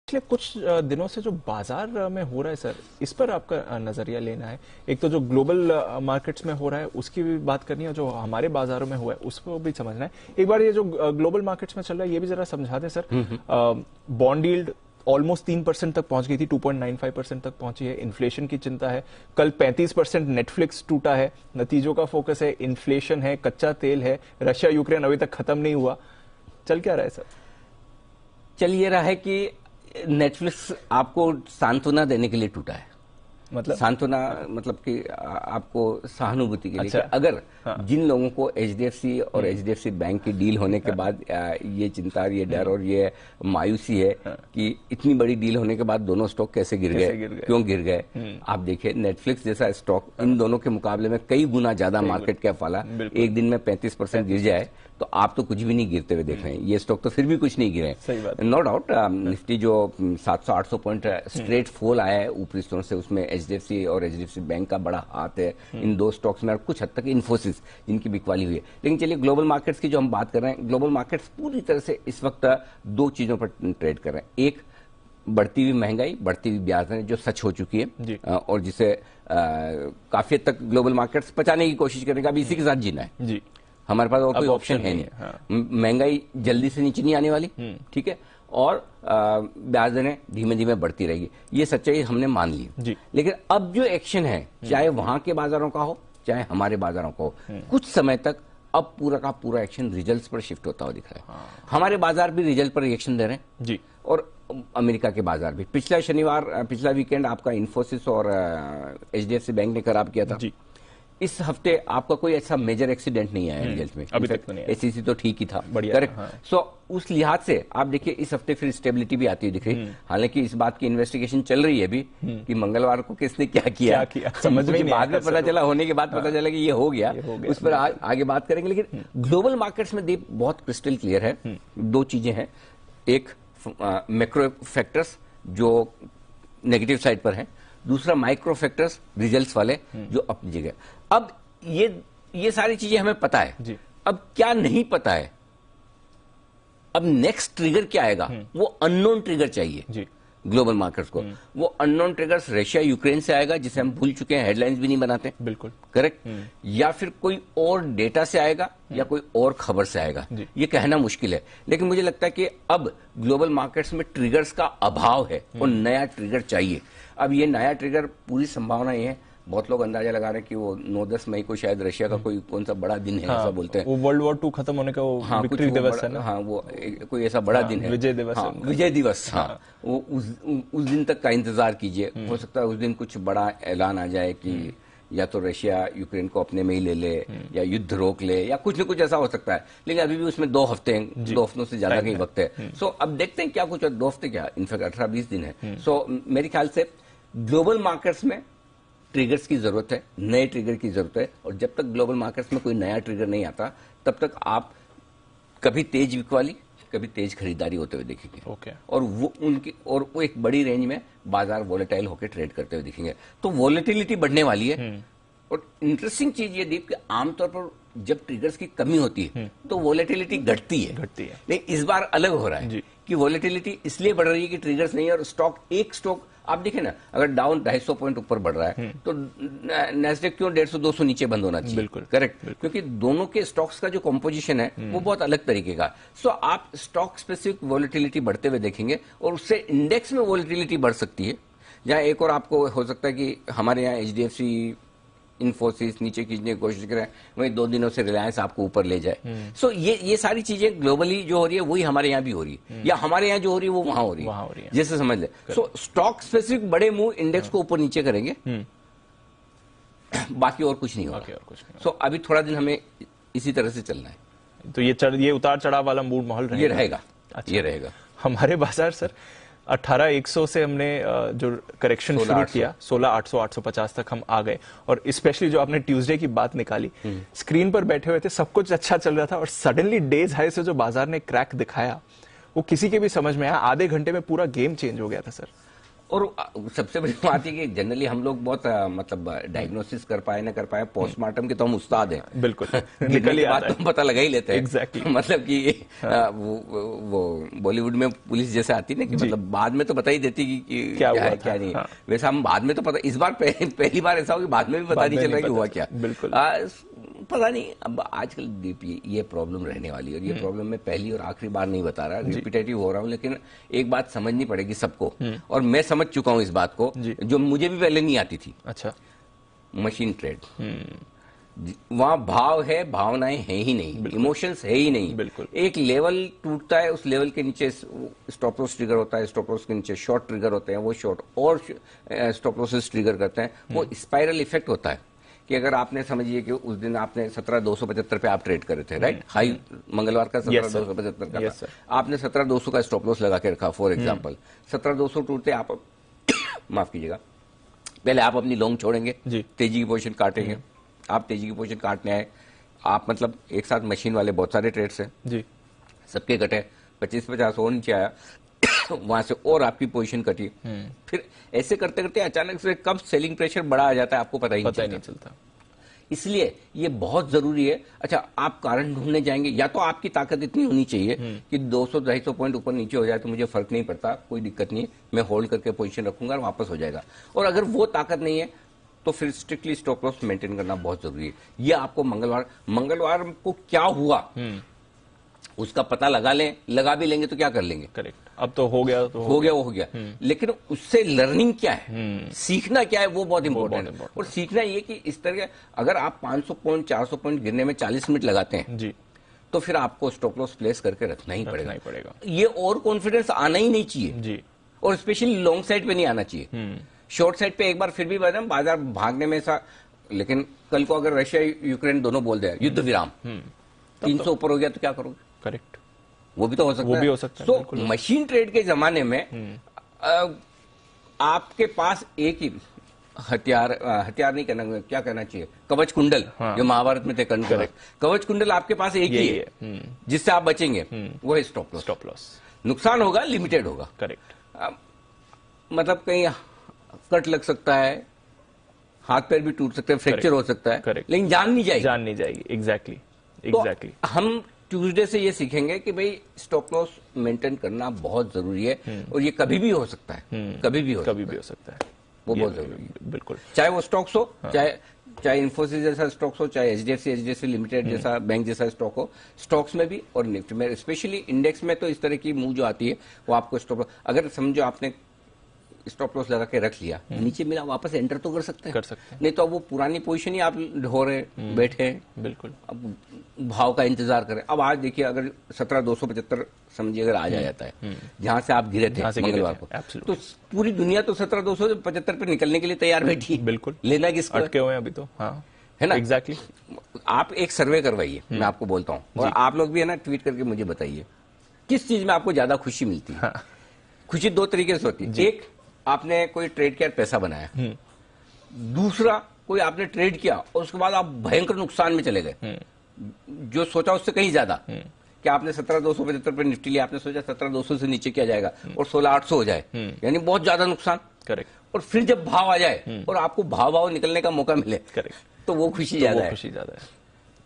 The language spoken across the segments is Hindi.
पिछले कुछ दिनों से जो बाजार में हो रहा है सर, इस पर आपका नजरिया लेना है। एक तो जो ग्लोबल मार्केट्स में हो रहा है उसकी भी बात करनी है, जो हमारे बाजारों में हुआ है उसको भी समझना है। एक बार ये जो ग्लोबल मार्केट्स में चल रहा है ये भी जरा समझा दें सर। बॉन्ड यील्ड ऑलमोस्ट 3% तक पहुंच गई थी, 2.95% तक पहुंची है। इन्फ्लेशन की चिंता है। कल 35% नेटफ्लिक्स टूटा है। नतीजों का फोकस है, इन्फ्लेशन है, कच्चा तेल है, रशिया यूक्रेन अभी तक खत्म नहीं हुआ। चल क्या रहा है सर? चल ये रहा है कि नेटफ्लिक्स आपको सांत्वना देने के लिए टूटा है। मतलब सांत्वना मतलब कि आपको सहानुभूति के लिए। अच्छा। कि अगर हाँ। जिन लोगों को एचडीएफसी और एचडीएफसी बैंक की डील होने के बाद ये चिंता, ये डर और ये मायूसी है कि इतनी बड़ी डील होने के बाद दोनों स्टॉक कैसे गिर गए, क्यों गिर गए। आप देखिए नेटफ्लिक्स जैसा स्टॉक इन दोनों के मुकाबले में कई गुना ज्यादा मार्केट कैप वाला एक दिन में 35% गिर जाए तो आप तो कुछ भी नहीं गिरते हुए देख रहे हैं। ये स्टॉक तो फिर भी कुछ नहीं गिरे। नो डाउट निफ्टी जो 700-800 पॉइंट स्ट्रेट फॉल आया है ऊपरी स्तरों से, उसमें एचडीएफसी और एचडीएफसी बैंक का बड़ा हाथ है इन दो स्टॉक्स में, और कुछ हद तक इन्फोसिस जिनकी बिकवाली हुई है। लेकिन चलिए ग्लोबल मार्केट्स की जो हम बात कर रहे हैं, ग्लोबल मार्केट्स पूरी तरह से इस वक्त दो चीजों पर ट्रेड कर रहे हैं। एक बढ़ती हुई महंगाई, बढ़ती हुई ब्याज दरें जो सच हो चुकी है और जिसे काफी हद तक ग्लोबल मार्केट्स बचाने की कोशिश करेगा। अभी इसी के साथ जीना है जी। हमारे पास और कोई ऑप्शन है नहीं। हाँ। महंगाई जल्दी से नीचे नहीं आने वाली, ठीक है, और ब्याज दरें धीमे धीमे बढ़ती रहेगी। ये सच्चाई हमने मान ली। लेकिन अब जो एक्शन है, चाहे वहां के बाजारों का हो चाहे हमारे बाजारों का हो, कुछ समय तक अब पूरा का पूरा एक्शन रिजल्ट्स पर शिफ्ट होता हुआ दिख रहा है। हाँ। हमारे बाजार भी रिजल्ट पर रिएक्शन दे रहे हैं जी, और अमेरिका के बाजार भी। पिछला वीकेंड आपका इन्फोसिस और एचडीएफसी बैंक ने खराब किया था जी। इस हफ्ते आपका कोई ऐसा मेजर एक्सीडेंट नहीं आया रिजल्ट में, अभी तक तो नहीं। एसीसी तो ठीक ही था, करेक्ट। सो उस लिहाज से आप देखिए इस हफ्ते फिर स्टेबिलिटी भी आती हुई दिख रही। हालांकि इस बात की इन्वेस्टिगेशन चल रही है अभी कि मंगलवार को किसने क्या किया समझ में बाद में पता चला, होने के बाद पता चला कि ये हो गया। उस पर आगे बात करेंगे। लेकिन ग्लोबल मार्केट्स में दीप बहुत क्रिस्टल क्लियर है। दो चीजें हैं, एक मैक्रो फैक्टर्स जो नेगेटिव साइड पर है, दूसरा माइक्रो फैक्टर्स रिजल्ट्स वाले जो अपनी जगह। अब ये सारी चीजें हमें पता है जी। अब क्या नहीं पता है, अब नेक्स्ट ट्रिगर क्या आएगा, वो अननोन ट्रिगर चाहिए जी ग्लोबल मार्केट्स को। वो अननोन ट्रिगर्स रशिया यूक्रेन से आएगा जिसे हम भूल चुके हैं, हेडलाइंस भी नहीं बनाते, बिल्कुल करेक्ट, या फिर कोई और डेटा से आएगा या कोई और खबर से आएगा, ये कहना मुश्किल है। लेकिन मुझे लगता है कि अब ग्लोबल मार्केट्स में ट्रिगर्स का अभाव है और नया ट्रिगर चाहिए। अब ये नया ट्रिगर पूरी संभावना ये है, बहुत लोग अंदाजा लगा रहे हैं कि वो 9-10 मई को शायद रशिया का कोई कौन सा बड़ा दिन है, ऐसा बोलते हैं। वो वर्ल्ड वॉर 2 खत्म होने का वो विक्ट्री दिवस है ना। हाँ, वो कोई ऐसा बड़ा दिन है, विजय दिवस। हाँ, विजय दिवस। हाँ, वो उस दिन तक का इंतजार कीजिए। हो सकता है उस दिन कुछ बड़ा ऐलान आ जाए कि या तो रशिया यूक्रेन को अपने में ही ले ले या युद्ध रोक ले या कुछ न कुछ ऐसा हो सकता है। लेकिन अभी भी उसमें 2 हफ्ते हैं, 2 हफ्तों से ज्यादा का ही वक्त है। सो अब देखते हैं क्या कुछ, 2 हफ्ते क्या, इनफैक्ट 18-20 दिन है। सो मेरे ख्याल से ग्लोबल मार्केट्स में ट्रिगर्स की जरूरत है, नए ट्रिगर की जरूरत है। और जब तक ग्लोबल मार्केट्स में कोई नया ट्रिगर नहीं आता तब तक आप कभी तेज बिकवाली कभी तेज खरीदारी होते हुए देखेंगे। और वो एक बड़ी रेंज में बाजार वोलेटाइल होकर ट्रेड करते हुए दिखेंगे। तो वोलेटिलिटी बढ़ने वाली है। और इंटरेस्टिंग चीज ये दीप कि आमतौर पर जब ट्रिगर्स की कमी होती है तो वोलेटिलिटी घटती है। लेकिन इस बार अलग हो रहा है कि वोलेटिलिटी इसलिए बढ़ रही है कि ट्रिगर्स नहीं है। और एक स्टॉक आप देखें ना, अगर डाउन 250 पॉइंट ऊपर बढ़ रहा है तो नैस्डैक क्यों 150-200 नीचे बंद होना चाहिए, बिल्कुल करेक्ट, क्योंकि दोनों के स्टॉक्स का जो कंपोजिशन है वो बहुत अलग तरीके का। सो आप स्टॉक स्पेसिफिक वोलेटिलिटी बढ़ते हुए देखेंगे और उससे इंडेक्स में वोलेटिलिटी बढ़ सकती है। जहां एक और आपको हो सकता है कि हमारे यहाँ एचडीएफसी इन्फोसिस नीचे खींचने की कोशिश करें, वहीं 2 दिनों से रिलायंस आपको ऊपर ले जाए। सो ये सारी चीजें ग्लोबली जो हो रही है वही हमारे यहाँ भी हो रही है, या हमारे यहाँ जो हो रही है वो वहां हो रही है, जैसे समझ ले। सो स्टॉक स्पेसिफिक बड़े मूव इंडेक्स को ऊपर नीचे करेंगे, बाकी और कुछ नहीं होगा। सो अभी थोड़ा दिन हमें इसी तरह से चलना है। तो ये उतार चढ़ाव वाला मूड माहौल रहेगा। ये रहेगा। हमारे बाजार सर 18,100 से हमने जो करेक्शन शुरू किया 16,800 850 तक हम आ गए। और स्पेशली जो आपने ट्यूसडे की बात निकाली, स्क्रीन पर बैठे हुए थे, सब कुछ अच्छा चल रहा था और सडनली डेज हाई से जो बाजार ने क्रैक दिखाया वो किसी के भी समझ में आया, आधे घंटे में पूरा गेम चेंज हो गया था सर। और सबसे बड़ी बात है कि जनरली हम लोग बहुत मतलब डायग्नोसिस कर पाए ना कर पाए, पोस्टमार्टम के तो हम उस्ताद हैं। बिल्कुल निकल बात तो हम पता लगा ही लेते हैं। Exactly. मतलब कि वो बॉलीवुड में पुलिस जैसे आती है ना कि मतलब बाद में तो बता ही देती कि क्या हुआ है क्या नहीं। हाँ। वैसे हम बाद में तो पता, इस बार पहली बार ऐसा हो कि बाद में भी पता नहीं चल रहा कि हुआ क्या। बिल्कुल पता नहीं। अब आजकल ये प्रॉब्लम रहने वाली है, और ये प्रॉब्लम मैं पहली और आखिरी बार नहीं बता रहा, रिपीटेटिव हो रहा हूँ, लेकिन एक बात समझनी पड़ेगी सबको, और मैं समझ चुका हूँ इस बात को जो मुझे भी पहले नहीं आती थी। अच्छा, मशीन ट्रेड, वहां भाव है, भावनाएं है ही नहीं, इमोशंस है ही नहीं। बिल्कुल। एक लेवल टूटता है, उस लेवल के नीचे स्टॉप लॉस ट्रिगर होता है, स्टॉप लॉस के नीचे शॉर्ट ट्रिगर होते हैं, वो शॉर्ट और स्टॉप लॉसेस ट्रिगर करते हैं, वो स्पाइरल इफेक्ट होता है। कि अगर आपने समझिए कि उस दिन आपने 17,275 पे आप ट्रेड करे थे, राइट, हाई मंगलवार का 17,275 का था, आपने 17,200 का स्टॉप लॉस लगा के रखा फॉर एग्जांपल, 17,200 टूटते आप माफ कीजिएगा, पहले आप अपनी लॉन्ग छोड़ेंगे, तेजी की पोजीशन काटेंगे, आप तेजी की पोजीशन काटने आए, आप मतलब एक साथ मशीन वाले बहुत सारे ट्रेड्स हैं जी, सबके कटे, 25-50 और नीचे आया, वहां से और आपकी पोजीशन कटी, फिर ऐसे करते करते अचानक से कब सेलिंग प्रेशर बड़ा आ जाता है आपको पता ही नहीं चलता। इसलिए ये बहुत जरूरी है। अच्छा, आप कारण ढूंढने जाएंगे, या तो आपकी ताकत इतनी होनी चाहिए कि 200-250 पॉइंट ऊपर नीचे हो जाए तो मुझे फर्क नहीं पड़ता, कोई दिक्कत नहीं, मैं होल्ड करके पोजीशन रखूंगा और वापस हो जाएगा। और अगर वो ताकत नहीं है तो फिर स्ट्रिक्टली स्टॉप लॉस मेंटेन करना बहुत जरूरी है। ये आपको मंगलवार को क्या हुआ उसका पता लगा लें, लगा भी लेंगे तो क्या कर लेंगे, करेक्ट, अब तो हो गया तो हो गया। लेकिन उससे लर्निंग क्या है, सीखना क्या है, वो बहुत इंपॉर्टेंट है। और सीखना ये कि इस तरह अगर आप 500 पॉइंट 400 पॉइंट गिरने में 40 मिनट लगाते हैं जी, तो फिर आपको स्टॉप लॉस प्लेस करके रखना ही पड़ेगा। ये और कॉन्फिडेंस आना ही नहीं चाहिए जी, और स्पेशली लॉन्ग साइड पे नहीं आना चाहिए। शॉर्ट साइड पे एक बार फिर भी बाजार भागने में ऐसा, लेकिन कल को अगर रशिया यूक्रेन दोनों बोल दे युद्ध विराम 300 ऊपर हो गया तो क्या करोगे, करेक्ट, वो भी तो हो सकता है। तो मशीन ट्रेड के जमाने में आपके पास एक ही हथियार नहीं कहना, क्या कहना चाहिए, कवच कुंडल, जो महाभारत में थे कर्ण, कवच कुंडल आपके पास एक ही है जिससे आप बचेंगे, वो है स्टॉप लॉस। नुकसान होगा, लिमिटेड होगा, करेक्ट, मतलब कहीं कट लग सकता है, हाथ पैर भी टूट सकते हैं, फ्रैक्चर हो सकता है, लेकिन जान नहीं जाएगी। एग्जैक्टली। तो हम ट्यूसडे से ये सीखेंगे कि भाई स्टॉप लॉस मेंटेन करना बहुत जरूरी है, और ये कभी भी हो सकता है, कभी भी हो सकता है, वो बहुत जरूरी है। बिल्कुल, चाहे वो स्टॉक्स हो, चाहे इन्फोसिस जैसा स्टॉक्स हो, चाहे एचडीएफसी लिमिटेड जैसा बैंक जैसा स्टॉक हो, स्टॉक्स में भी और निफ्टी में, स्पेशली इंडेक्स में तो इस तरह की मूव जो आती है वो आपको स्टॉप, अगर समझो आपने स्टॉप लॉस लगा के रख लिया, नीचे मिला वापस एंटर तो कर सकते हैं, नहीं तो अब वो पुरानी पोजीशन ही आप ढो रहे बैठे, बिल्कुल, अब भाव का इंतजार करें। अब आज देखिए, अगर 17,275 समझिए अगर आज आ जाता है जहां से आप गिरे थे मंगलवार को, तो पूरी दुनिया तो 17,275 पे निकलने के लिए तैयार बैठी, बिल्कुल, लेना किसको, अटके हुए अभी तो, हाँ, है ना, एग्जैक्टली। आप एक सर्वे करवाइए, मैं आपको बोलता हूँ, और आप लोग भी है ना, ट्वीट करके मुझे बताइए किस चीज में आपको ज्यादा खुशी मिलती है। खुशी दो तरीके से होती है, एक आपने कोई ट्रेड किया, पैसा बनाया, दूसरा कोई आपने ट्रेड किया और उसके बाद आप भयंकर नुकसान में चले गए, जो सोचा उससे कहीं ज्यादा, कि आपने 17,275 पे निफ्टी लिया, आपने सोचा 17,200 से नीचे किया जाएगा और 16,800 हो जाए, यानी बहुत ज्यादा नुकसान, करेक्ट, और फिर जब भाव आ जाए और आपको भाव निकलने का मौका मिले, करेक्ट, तो वो खुशी ज्यादा है।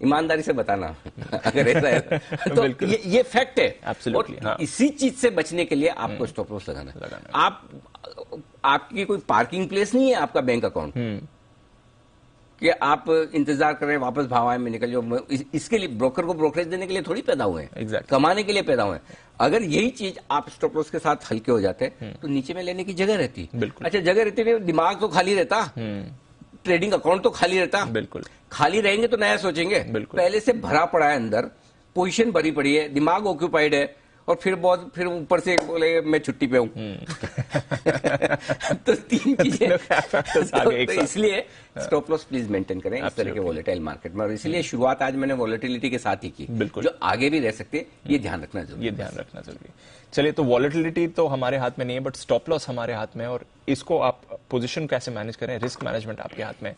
ईमानदारी से बताना अगर ऐसा है तो ये फैक्ट है, और हाँ, इसी चीज से बचने के लिए आपको स्टॉप लॉस लगाना। आपकी कोई पार्किंग प्लेस नहीं है आपका बैंक अकाउंट कि आप इंतजार कर रहे हैं वापस भाव आए में निकल जाओ। इसके लिए ब्रोकर को ब्रोकरेज देने के लिए थोड़ी पैदा हुए हैं, कमाने के लिए पैदा हुए हैं। अगर यही चीज आप स्टॉप लॉस के साथ हल्के हो जाते तो नीचे में लेने की जगह रहती, अच्छा जगह रहती नहीं, दिमाग तो खाली रहता, ट्रेडिंग अकाउंट तो खाली रहता, बिल्कुल, खाली रहेंगे तो नया सोचेंगे, पहले से भरा पड़ा है अंदर, पोजीशन भरी पड़ी है, दिमाग ऑक्यूपाइड है, और फिर ऊपर से बोले मैं छुट्टी पे हूं तो तीन चीजें तो इसलिए स्टॉप लॉस प्लीज मेंटेन करें इस तरह के वॉलेटाइल मार्केट में। और इसलिए शुरुआत आज मैंने वॉलेटिलिटी के साथ ही की, जो आगे भी रह सकते हैं, ये ध्यान रखना जरूरी है। चलिए, तो वॉलेटिलिटी तो हमारे हाथ में नहीं है, बट स्टॉप लॉस हमारे हाथ में है, और इसको आप पोजीशन कैसे मैनेज करें, रिस्क मैनेजमेंट आपके हाथ में।